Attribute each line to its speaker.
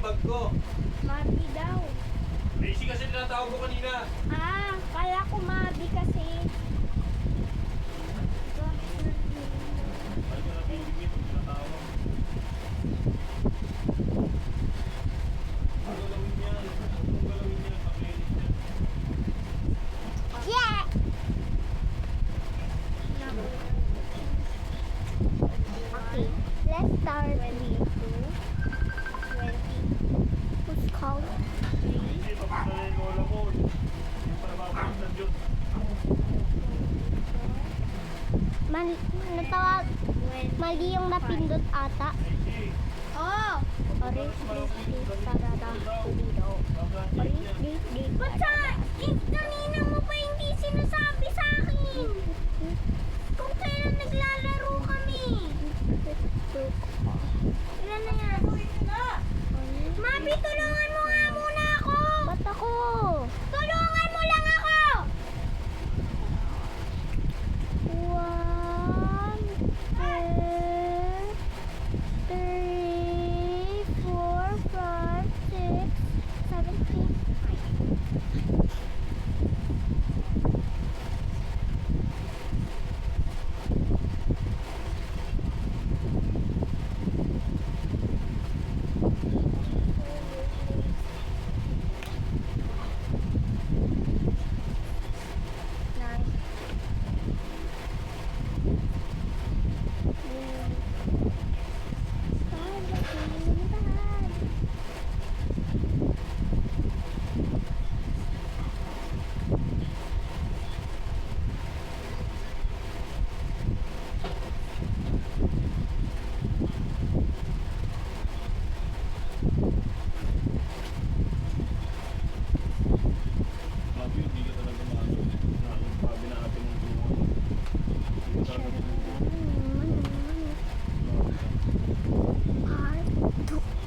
Speaker 1: bag ko.
Speaker 2: Mabi daw.
Speaker 1: Daisy kasi tinatawag ko kanina.
Speaker 2: Ah, kala ko Mabi kasi.
Speaker 1: Ay, ko nabibigit kung tinatawag. Ang galawin niya. Ang galawin niya. Pag-edit niya.
Speaker 2: Yeah! Okay, let's start with 20. Who's called?
Speaker 1: Hindi, tapos na yung lola mo. Hindi pa nababagitan yun.
Speaker 2: Natawag. Mali yung napindot ata.
Speaker 1: Daisy.
Speaker 2: Oh! Orange, this, sarada, dito. Orange, this. Ba't sa, kanina mo pa hindi sinasabi sa akin? Kung kailan naglalaro kami. Ilan na yan? Mabi, tulungan mo nga muna ako! Ba't ako? Tulungan mo lang ako! 1, 2, 3, 4, 5, 6, 7, 8.